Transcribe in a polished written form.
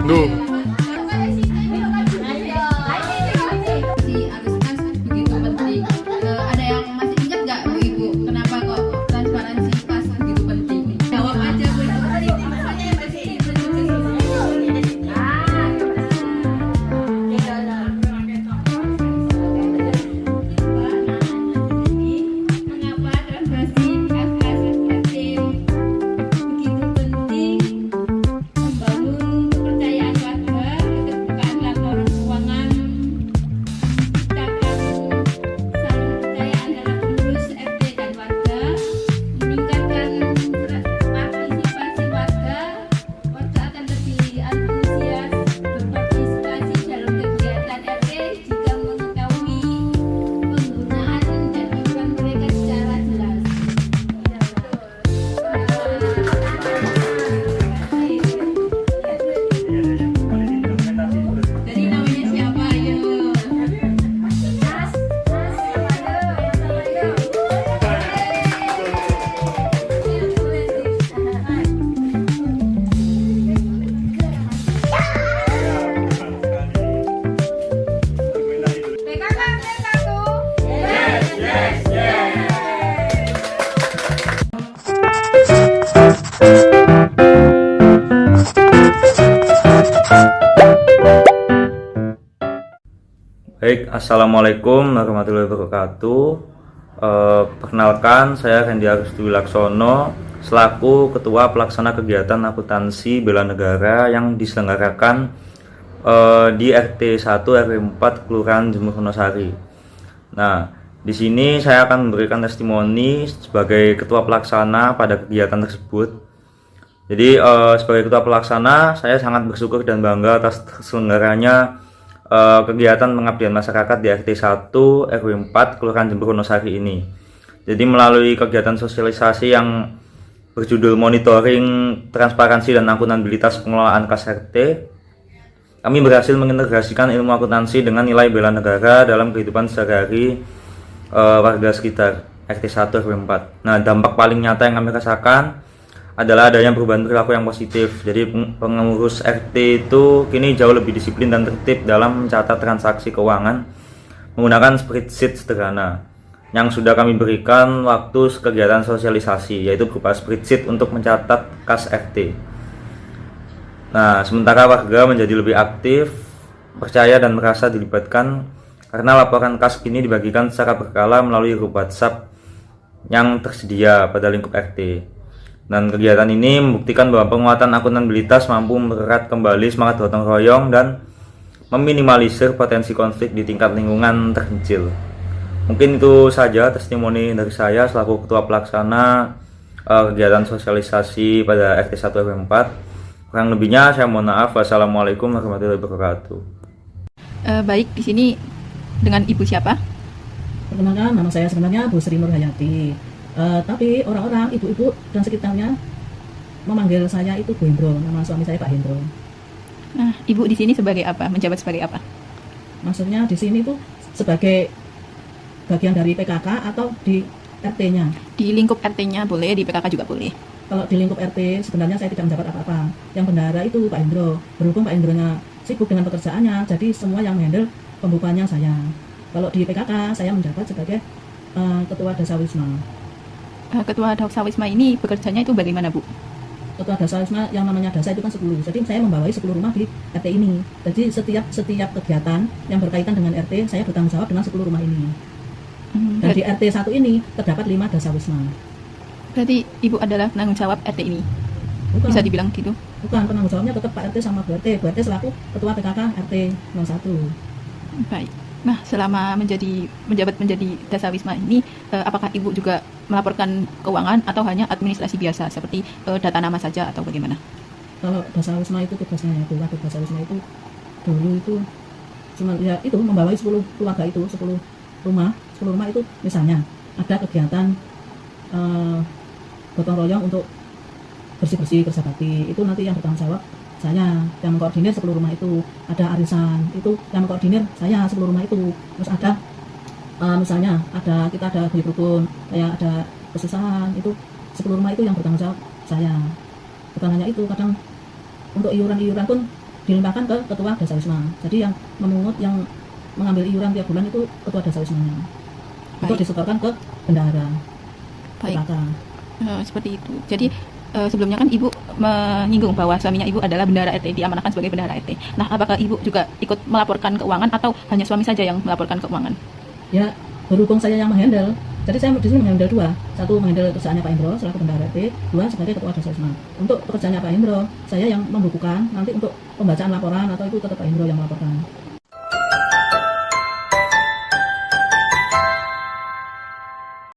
Duh. Ada yang masih ingat nggak Bu Ibu? Kenapa kok transparansi kas begitu penting? Jawab aja Bu Ibu. Mengapa transparansi kas begitu penting? Membangun kepercayaan warga, keterbukaan laporan keuangan, menciptakan saling percaya antara pengurus RT dan warga, meningkatkan partisipasi warga. Warga akan lebih antusias berpartisipasi dalam kegiatan RT jika mengetahui penggunaan dan peran mereka secara jelas. Jadi namanya siapa? Ayo. PKK satu. Baik, Assalamualaikum warahmatullahi wabarakatuh. Perkenalkan, saya Hendy Agus Dwi Laksono selaku Ketua Pelaksana Kegiatan Akuntansi Bela Negara yang diselenggarakan di RT 1 RW 4 Kelurahan Jemur Wonosari. Nah, di sini saya akan memberikan testimoni sebagai Ketua Pelaksana pada kegiatan tersebut. Jadi sebagai Ketua Pelaksana, saya sangat bersyukur dan bangga atas terselenggaranya kegiatan pengabdian masyarakat di RT 1 RW 4 Kelurahan Jemur Wonosari ini. Jadi melalui kegiatan sosialisasi yang berjudul monitoring transparansi dan akuntansibilitas pengelolaan kas RT, kami berhasil mengintegrasikan ilmu akuntansi dengan nilai bela negara dalam kehidupan sehari-hari warga sekitar RT 1 RW 4. Nah, dampak paling nyata yang kami rasakan adalah adanya perubahan perilaku yang positif. Jadi pengurus RT itu kini jauh lebih disiplin dan tertib dalam mencatat transaksi keuangan menggunakan spreadsheet sederhana yang sudah kami berikan waktu kegiatan sosialisasi, yaitu berupa spreadsheet untuk mencatat kas RT. Nah, sementara warga menjadi lebih aktif, percaya dan merasa dilibatkan karena laporan kas kini dibagikan secara berkala melalui grup WhatsApp yang tersedia pada lingkup RT. Dan kegiatan ini membuktikan bahwa penguatan akuntabilitas mampu mempererat kembali semangat gotong royong dan meminimalisir potensi konflik di tingkat lingkungan terpencil. Mungkin itu saja testimoni dari saya selaku Ketua Pelaksana kegiatan sosialisasi pada RT 1 RW 4. Kurang lebihnya saya mohon maaf. Wassalamualaikum warahmatullahi wabarakatuh. Baik, di sini dengan Ibu siapa? Perkenalkan, nama saya sebenarnya Bu Sri Nurhayati. Tapi orang-orang, ibu-ibu dan sekitarnya memanggil saya itu Bu Hendro. Nama suami saya Pak Hendro. Nah, Ibu di sini sebagai apa? Menjabat sebagai apa? Maksudnya di sini itu sebagai bagian dari PKK atau di RT-nya? Di lingkup RT-nya boleh, di PKK juga boleh. Kalau di lingkup RT sebenarnya saya tidak menjabat apa-apa. Yang bendahara itu Pak Hendro. Berhubung Pak Hendronya sibuk dengan pekerjaannya, jadi semua yang handle pembukaannya saya. Kalau di PKK saya menjabat sebagai Ketua Dasawisma. Ketua Dasawisma ini bekerjanya itu bagaimana, Bu? Ketua Dasawisma yang namanya Dasa itu kan 10. Jadi saya membawai 10 rumah di RT ini. Jadi setiap kegiatan yang berkaitan dengan RT saya bertanggung jawab dengan 10 rumah ini. Dan di RT 1 ini terdapat 5 Dasawisma. Berarti Ibu adalah penanggung jawab RT ini? Bukan. Bisa dibilang gitu? Bukan, penanggung jawabnya tetap Pak RT sama Bu RT. Bu RT selaku Ketua PKK RT 01. Baik. Nah, selama menjabat menjadi Dasawisma ini, apakah Ibu juga melaporkan keuangan atau hanya administrasi biasa seperti data nama saja atau bagaimana? Kalau Dasawisma itu tugasnya ya, Wakil Dasawisma itu dulu itu cuma ya itu membawai 10 keluarga itu, 10 rumah itu misalnya ada kegiatan gotong royong untuk bersih-bersih kerja bakti, itu nanti yang bertanggung jawab saya yang mengkoordinir 10 rumah itu. Ada arisan, itu yang mengkoordinir saya 10 rumah itu. Terus ada misalnya kita ada beli rukun, kayak ada kesusahan, itu 10 rumah itu yang bertanggung jawab saya. Bukan hanya itu, kadang untuk iuran pun dilimpahkan ke ketua Dasa Wisma. Jadi yang memungut, yang mengambil iuran tiap bulan itu ketua Dasa Wismanya. Untuk Baik. disetorkan ke bendahara. Baik. PKK. Seperti itu. Jadi sebelumnya kan ibu menyinggung bahwa suaminya ibu adalah bendahara RT, diamanahkan sebagai bendahara RT. Nah, apakah ibu juga ikut melaporkan keuangan atau hanya suami saja yang melaporkan keuangan? Ya, berhubung saya yang menghandle, jadi saya di sini menghandle dua. Satu menghandle pekerjaannya Pak Indro selaku bendahara RT, dua sebagai ketua Dasa Wisma. Untuk pekerjaannya Pak Indro, saya yang membukukan, nanti untuk pembacaan laporan atau itu tetap Pak Indro yang melaporkan.